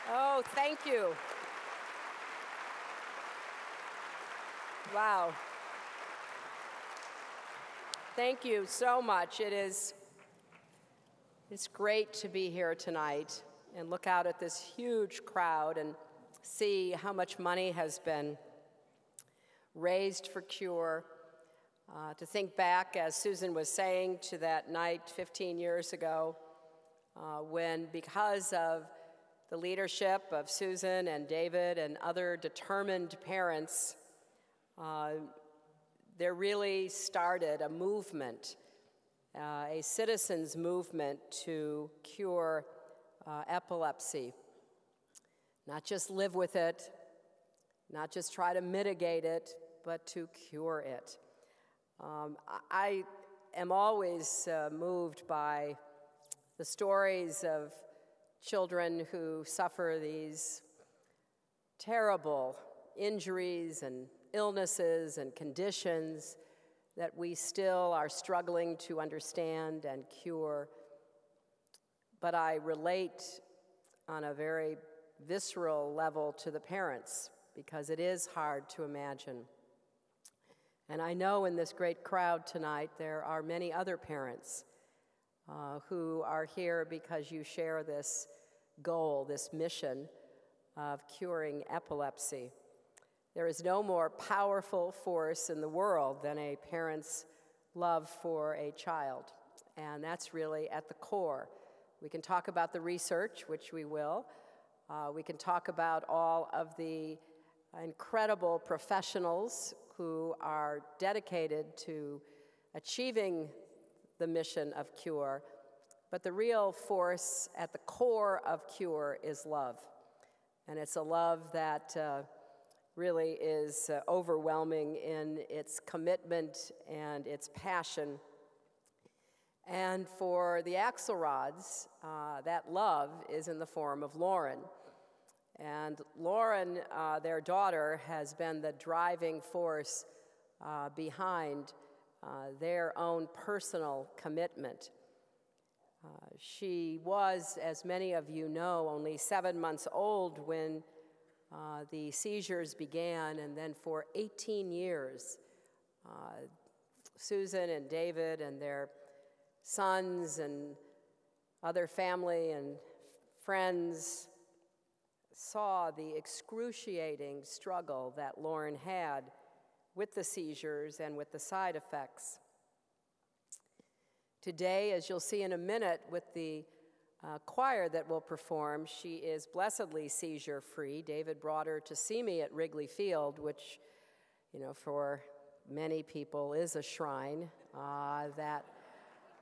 Oh, thank you. Wow. Thank you so much. It's great to be here tonight and look out at this huge crowd and see how much money has been raised for Cure. To think back, as Susan was saying, to that night 15 years ago when, because of the leadership of Susan and David and other determined parents, there really started a movement, a citizens' movement to cure epilepsy. Not just live with it, not just try to mitigate it, but to cure it. I am always moved by the stories of children who suffer these terrible injuries and illnesses and conditions that we still are struggling to understand and cure. But I relate on a very visceral level to the parents because it is hard to imagine. And I know in this great crowd tonight there are many other parents who are here because you share this goal, this mission of curing epilepsy. There is no more powerful force in the world than a parent's love for a child, and that's really at the core. We can talk about the research, which we will. We can talk about all of the incredible professionals who are dedicated to achieving the mission of Cure, but the real force at the core of Cure is love. And it's a love that really is overwhelming in its commitment and its passion. And for the Axelrods, that love is in the form of Lauren. And Lauren, their daughter, has been the driving force behind their own personal commitment. She was, as many of you know, only 7 months old when the seizures began, and then for 18 years, Susan and David and their sons and other family and friends saw the excruciating struggle that Lauren had with the seizures and with the side effects. Today, as you'll see in a minute with the choir that will perform, she is blessedly seizure-free. David brought her to see me at Wrigley Field, which, you know, for many people is a shrine that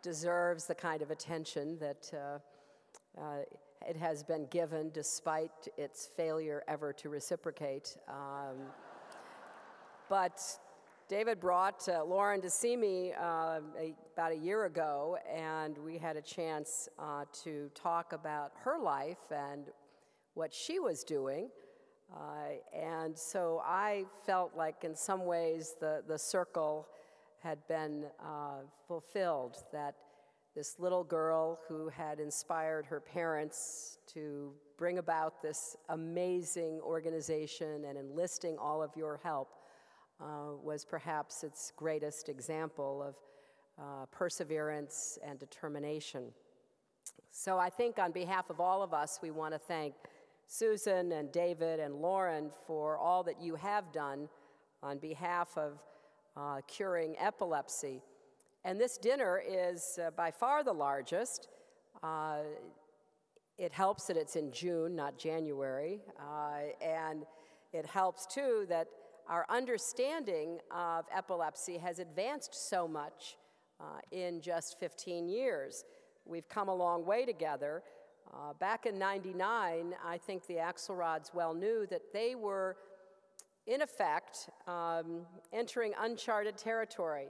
deserves the kind of attention that it has been given despite its failure ever to reciprocate. But David brought Lauren to see me about a year ago, and we had a chance to talk about her life and what she was doing. And so I felt like in some ways the circle had been fulfilled, that this little girl who had inspired her parents to bring about this amazing organization and enlisting all of your help was perhaps its greatest example of perseverance and determination. So I think on behalf of all of us, we want to thank Susan and David and Lauren for all that you have done on behalf of curing epilepsy. And this dinner is by far the largest. It helps that it's in June, not January. And it helps, too, that our understanding of epilepsy has advanced so much in just 15 years. We've come a long way together. Back in '99, I think the Axelrods well knew that they were, in effect, entering uncharted territory.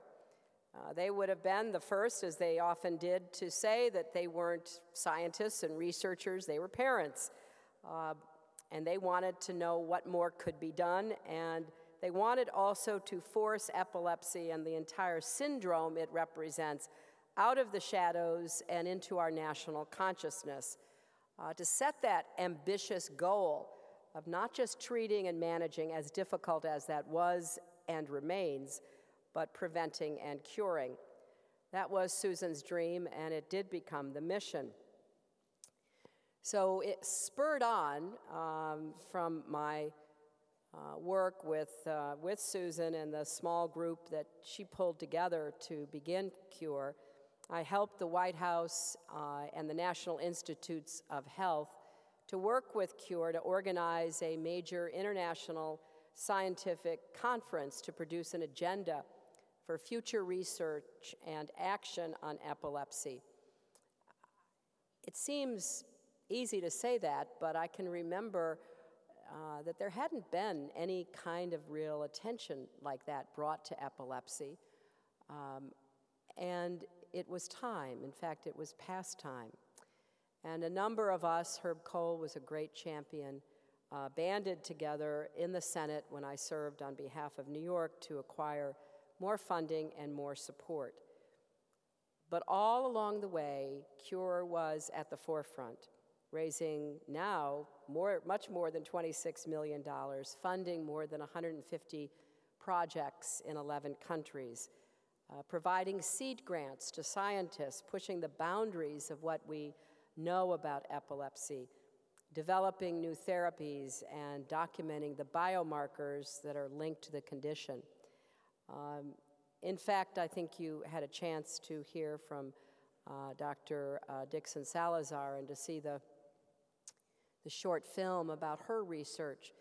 They would have been the first, as they often did, to say that they weren't scientists and researchers, they were parents. And they wanted to know what more could be done, and they wanted also to force epilepsy and the entire syndrome it represents out of the shadows and into our national consciousness, to set that ambitious goal of not just treating and managing, as difficult as that was and remains, but preventing and curing. That was Susan's dream, and it did become the mission. So it spurred on from my work with Susan and the small group that she pulled together to begin CURE. I helped the White House and the National Institutes of Health to work with CURE to organize a major international scientific conference to produce an agenda for future research and action on epilepsy. It seems easy to say that, but I can remember that there hadn't been any kind of real attention like that brought to epilepsy. And it was time. In fact, it was past time. And a number of us, Herb Kohl was a great champion, banded together in the Senate when I served on behalf of New York to acquire more funding and more support. But all along the way, CURE was at the forefront, raising now much more than $26 million, funding more than 150 projects in 11 countries, providing seed grants to scientists, pushing the boundaries of what we know about epilepsy, developing new therapies, and documenting the biomarkers that are linked to the condition. In fact, I think you had a chance to hear from Dr. Dixon Salazar and to see the short film about her research.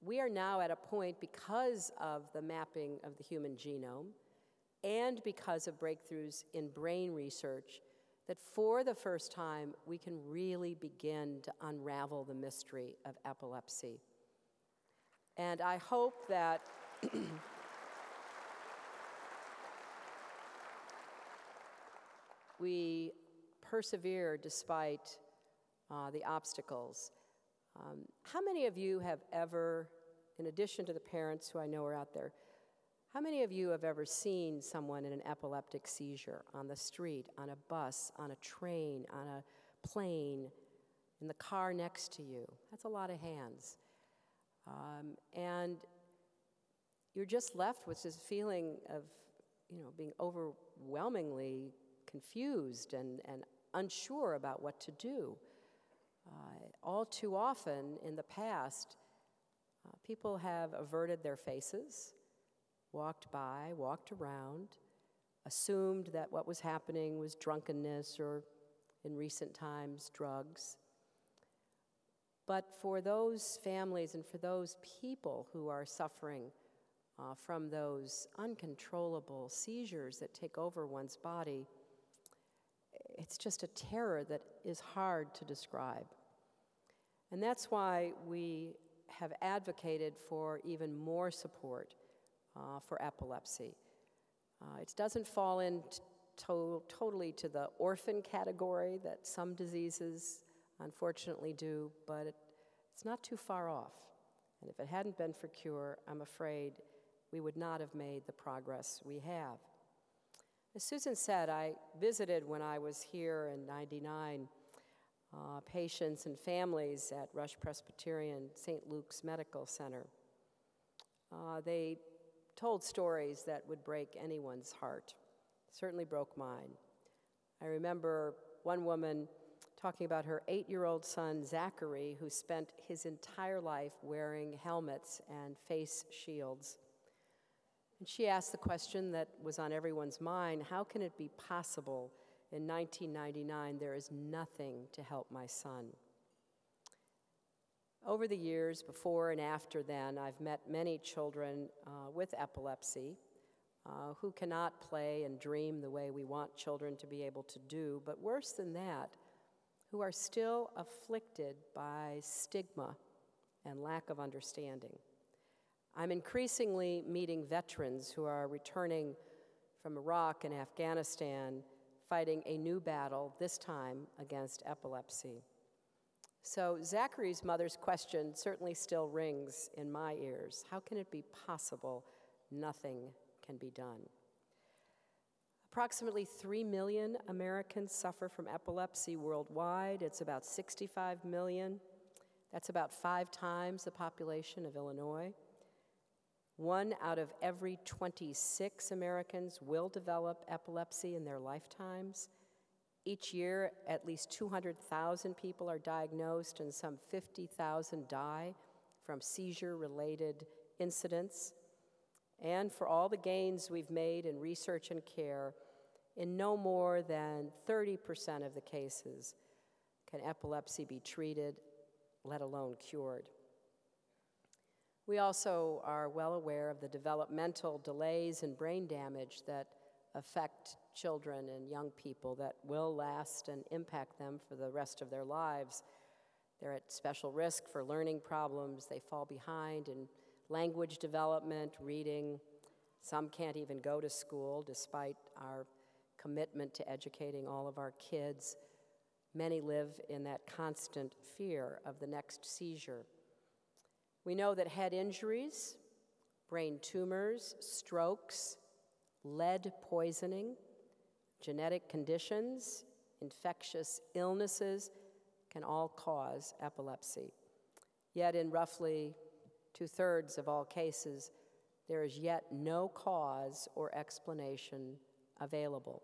We are now at a point, because of the mapping of the human genome and because of breakthroughs in brain research, that for the first time we can really begin to unravel the mystery of epilepsy. And I hope that we persevere despite the obstacles. How many of you have ever, in addition to the parents who I know are out there, how many of you have ever seen someone in an epileptic seizure on the street, on a bus, on a train, on a plane, in the car next to you? That's a lot of hands. And you're just left with this feeling of, being overwhelmingly confused and unsure about what to do. All too often in the past, people have averted their faces, walked by, walked around, assumed that what was happening was drunkenness or, in recent times, drugs. But for those families and for those people who are suffering from those uncontrollable seizures that take over one's body, it's just a terror that is hard to describe. And that's why we have advocated for even more support for epilepsy. It doesn't fall in totally to the orphan category that some diseases unfortunately do, but it's not too far off. And if it hadn't been for CURE, I'm afraid we would not have made the progress we have. As Susan said, I visited when I was here in '99 patients and families at Rush Presbyterian St. Luke's Medical Center. They told stories that would break anyone's heart. Certainly broke mine. I remember one woman talking about her 8-year-old son, Zachary, who spent his entire life wearing helmets and face shields. And she asked the question that was on everyone's mind: how can it be possible in 1999 there is nothing to help my son? Over the years, before and after then, I've met many children with epilepsy who cannot play and dream the way we want children to be able to do, but worse than that, who are still afflicted by stigma and lack of understanding. I'm increasingly meeting veterans who are returning from Iraq and Afghanistan, fighting a new battle, this time against epilepsy. So Zachary's mother's question certainly still rings in my ears. How can it be possible nothing can be done? Approximately 3 million Americans suffer from epilepsy worldwide. It's about 65 million. That's about 5 times the population of Illinois. 1 out of every 26 Americans will develop epilepsy in their lifetimes. Each year, at least 200,000 people are diagnosed and some 50,000 die from seizure-related incidents. And for all the gains we've made in research and care, in no more than 30% of the cases can epilepsy be treated, let alone cured. We also are well aware of the developmental delays and brain damage that affect children and young people that will last and impact them for the rest of their lives. They're at special risk for learning problems. They fall behind in language development, reading. Some can't even go to school despite our commitment to educating all of our kids. Many live in that constant fear of the next seizure. We know that head injuries, brain tumors, strokes, lead poisoning, genetic conditions, infectious illnesses can all cause epilepsy. Yet in roughly 2/3 of all cases, there is yet no cause or explanation available.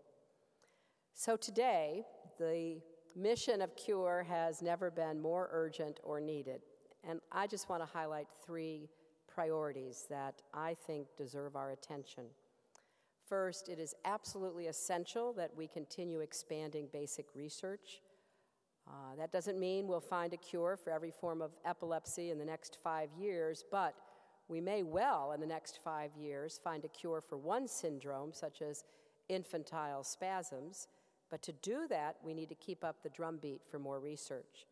So today, the mission of cure has never been more urgent or needed. And I just want to highlight 3 priorities that I think deserve our attention. First, it is absolutely essential that we continue expanding basic research. That doesn't mean we'll find a cure for every form of epilepsy in the next 5 years, but we may well, in the next 5 years, find a cure for one syndrome, such as infantile spasms. But to do that, we need to keep up the drumbeat for more research.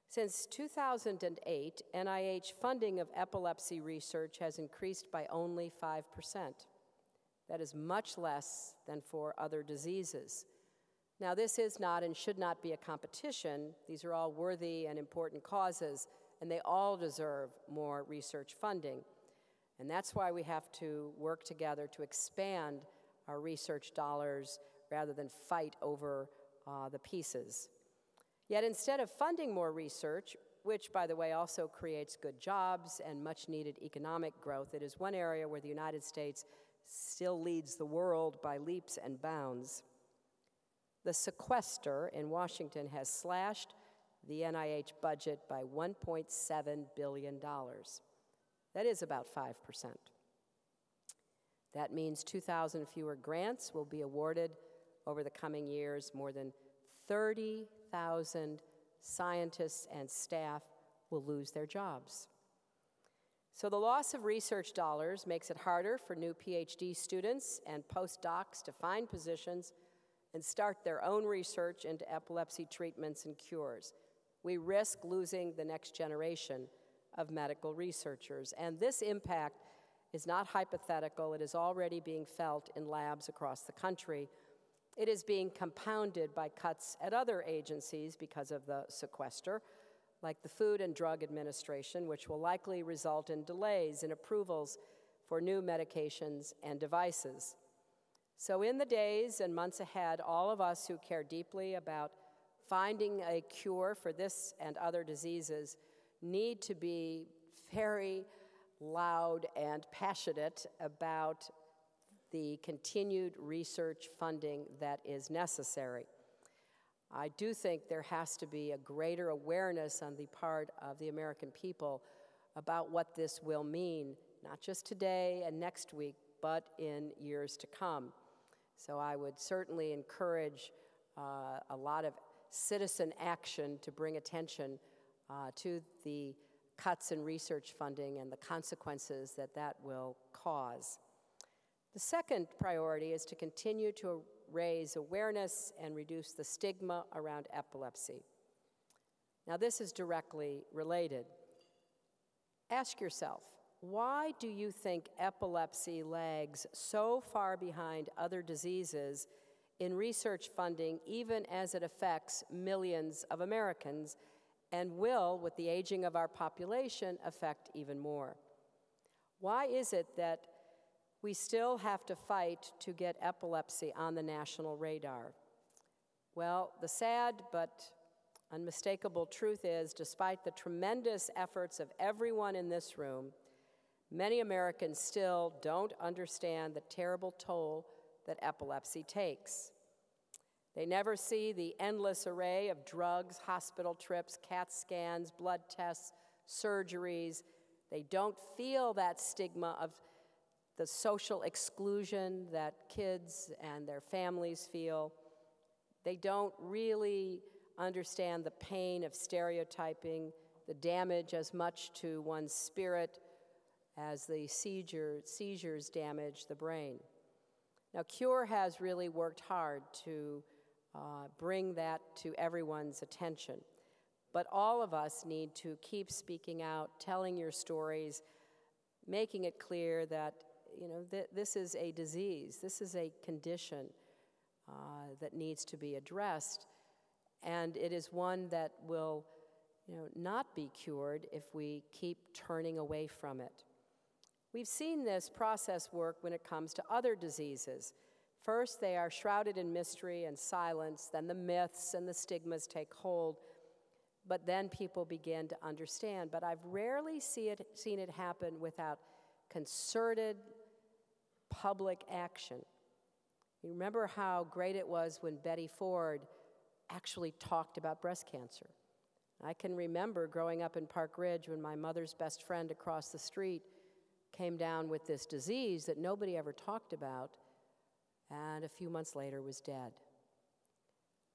Since 2008, NIH funding of epilepsy research has increased by only 5%. That is much less than for other diseases. Now, this is not and should not be a competition. These are all worthy and important causes, and they all deserve more research funding. And that's why we have to work together to expand our research dollars rather than fight over the pieces. Yet instead of funding more research, which, by the way, also creates good jobs and much-needed economic growth, it is one area where the United States still leads the world by leaps and bounds. The sequester in Washington has slashed the NIH budget by $1.7 billion. That is about 5%. That means 2,000 fewer grants will be awarded over the coming years. More than 30,000 scientists and staff will lose their jobs. So the loss of research dollars makes it harder for new PhD students and postdocs to find positions and start their own research into epilepsy treatments and cures. We risk losing the next generation of medical researchers. And this impact is not hypothetical. It is already being felt in labs across the country. It is being compounded by cuts at other agencies because of the sequester, like the Food and Drug Administration, which will likely result in delays in approvals for new medications and devices. So in the days and months ahead, all of us who care deeply about finding a cure for this and other diseases need to be very loud and passionate about the continued research funding that is necessary. I do think there has to be a greater awareness on the part of the American people about what this will mean, not just today and next week, but in years to come. So I would certainly encourage a lot of citizen action to bring attention to the cuts in research funding and the consequences that that will cause. The second priority is to continue to raise awareness and reduce the stigma around epilepsy. Now, this is directly related. Ask yourself, why do you think epilepsy lags so far behind other diseases in research funding, even as it affects millions of Americans, and will, with the aging of our population, affect even more? Why is it that We still have to fight to get epilepsy on the national radar. Well, the sad but unmistakable truth is, despite the tremendous efforts of everyone in this room, many Americans still don't understand the terrible toll that epilepsy takes. They never see the endless array of drugs, hospital trips, CAT scans, blood tests, surgeries. They don't feel that stigma of the social exclusion that kids and their families feel. They don't really understand the pain of stereotyping, the damage as much to one's spirit as the seizures damage the brain. Now, CURE has really worked hard to bring that to everyone's attention. But all of us need to keep speaking out, telling your stories, making it clear that this is a disease, this is a condition that needs to be addressed, and it is one that will not be cured if we keep turning away from it. We've seen this process work when it comes to other diseases. First, they are shrouded in mystery and silence, then the myths and the stigmas take hold, but then people begin to understand. But I've rarely seen it happen without concerted public action. You remember how great it was when Betty Ford actually talked about breast cancer. I can remember growing up in Park Ridge when my mother's best friend across the street came down with this disease that nobody ever talked about, and a few months later was dead.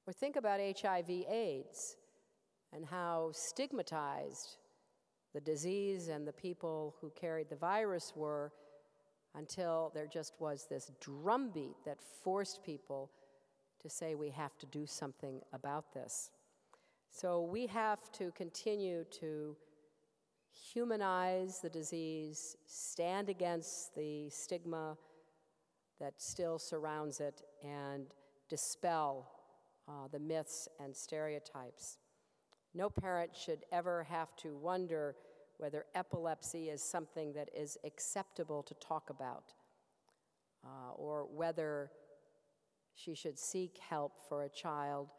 Or think about HIV/AIDS and how stigmatized the disease and the people who carried the virus were, until there just was this drumbeat that forced people to say we have to do something about this. So we have to continue to humanize the disease, stand against the stigma that still surrounds it, and dispel the myths and stereotypes. No parent should ever have to wonder whether epilepsy is something that is acceptable to talk about, or whether she should seek help for a child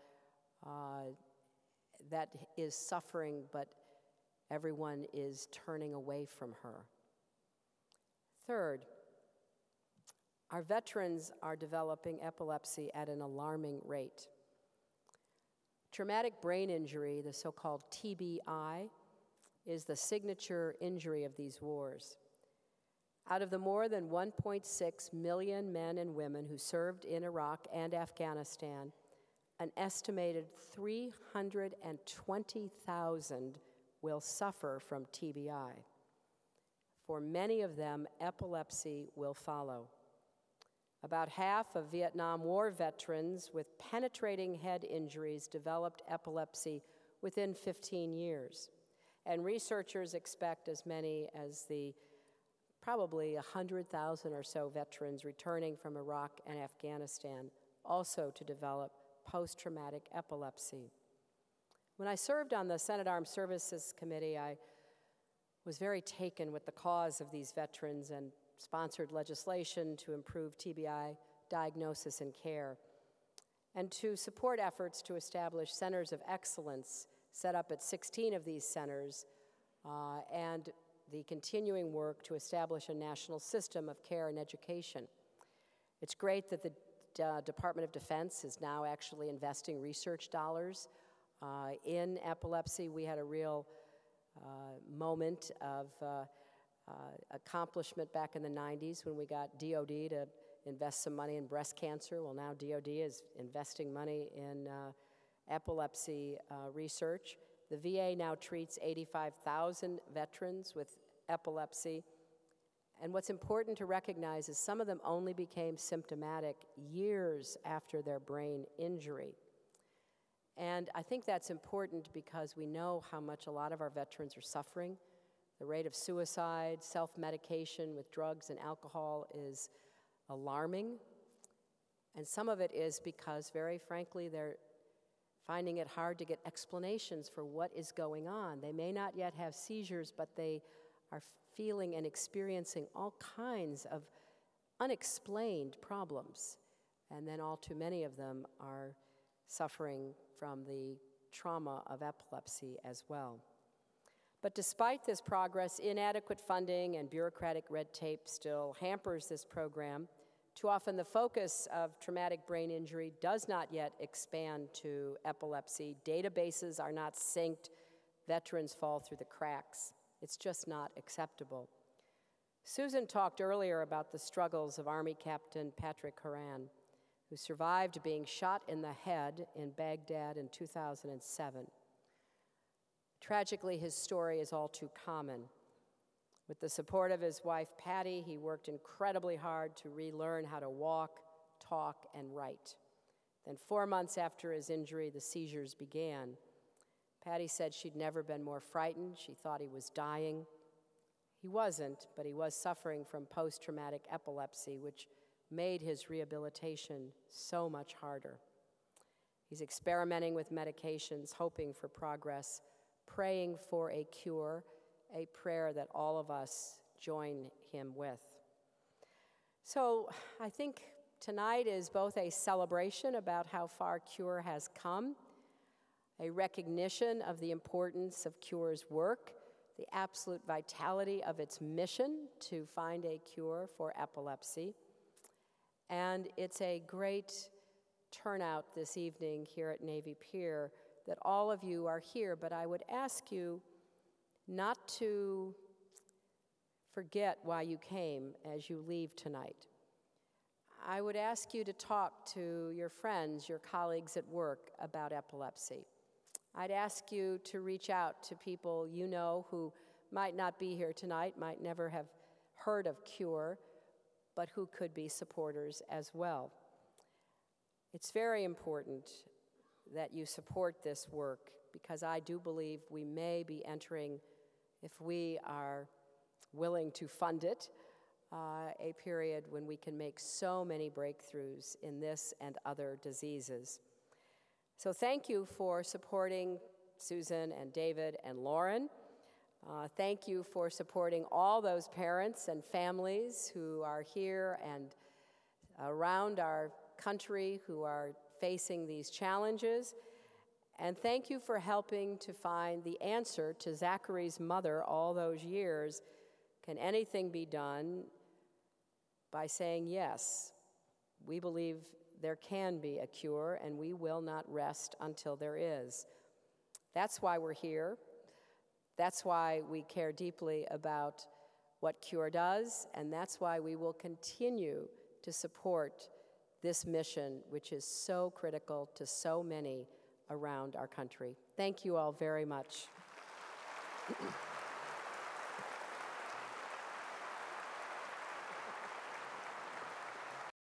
that is suffering, but everyone is turning away from her. Third, our veterans are developing epilepsy at an alarming rate. Traumatic brain injury, the so-called TBI, is the signature injury of these wars. Out of the more than 1.6 million men and women who served in Iraq and Afghanistan, an estimated 320,000 will suffer from TBI. For many of them, epilepsy will follow. About half of Vietnam War veterans with penetrating head injuries developed epilepsy within 15 years. And researchers expect as many as probably 100,000 or so veterans returning from Iraq and Afghanistan also to develop post-traumatic epilepsy. When I served on the Senate Armed Services Committee, I was very taken with the cause of these veterans and sponsored legislation to improve TBI diagnosis and care, and to support efforts to establish centers of excellence set up at 16 of these centers, and the continuing work to establish a national system of care and education. It's great that the Department of Defense is now actually investing research dollars in epilepsy. We had a real moment of accomplishment back in the 90s when we got DOD to invest some money in breast cancer. Well, now DOD is investing money in epilepsy research. The VA now treats 85,000 veterans with epilepsy. And what's important to recognize is some of them only became symptomatic years after their brain injury. And I think that's important because we know how much a lot of our veterans are suffering. The rate of suicide, self-medication with drugs and alcohol is alarming. And some of it is because, very frankly, they're finding it hard to get explanations for what is going on. They may not yet have seizures, but they are feeling and experiencing all kinds of unexplained problems, and then all too many of them are suffering from the trauma of epilepsy as well. But despite this progress, inadequate funding and bureaucratic red tape still hampers this program. Too often the focus of traumatic brain injury does not yet expand to epilepsy. Databases are not synced. Veterans fall through the cracks. It's just not acceptable. Susan talked earlier about the struggles of Army Captain Patrick Horan, who survived being shot in the head in Baghdad in 2007. Tragically, his story is all too common. With the support of his wife, Patty, he worked incredibly hard to relearn how to walk, talk, and write. Then 4 months after his injury, the seizures began. Patty said she'd never been more frightened. She thought he was dying. He wasn't, but he was suffering from post-traumatic epilepsy, which made his rehabilitation so much harder. He's experimenting with medications, hoping for progress, praying for a cure, a prayer that all of us join him with. So I think tonight is both a celebration about how far CURE has come, a recognition of the importance of CURE's work, the absolute vitality of its mission to find a cure for epilepsy. And it's a great turnout this evening here at Navy Pier that all of you are here, but I would ask you not to forget why you came as you leave tonight. I would ask you to talk to your friends, your colleagues at work about epilepsy. I'd ask you to reach out to people you know who might not be here tonight, might never have heard of CURE, but who could be supporters as well. It's very important that you support this work because I do believe we may be entering, if we are willing to fund it, a period when we can make so many breakthroughs in this and other diseases. So thank you for supporting Susan and David and Lauren. Thank you for supporting all those parents and families who are here and around our country who are facing these challenges. And thank you for helping to find the answer to Zachary's mother all those years. Can anything be done? By saying yes. We believe there can be a cure, and we will not rest until there is. That's why we're here. That's why we care deeply about what CURE does, and that's why we will continue to support this mission, which is so critical to so many around our country. Thank you all very much.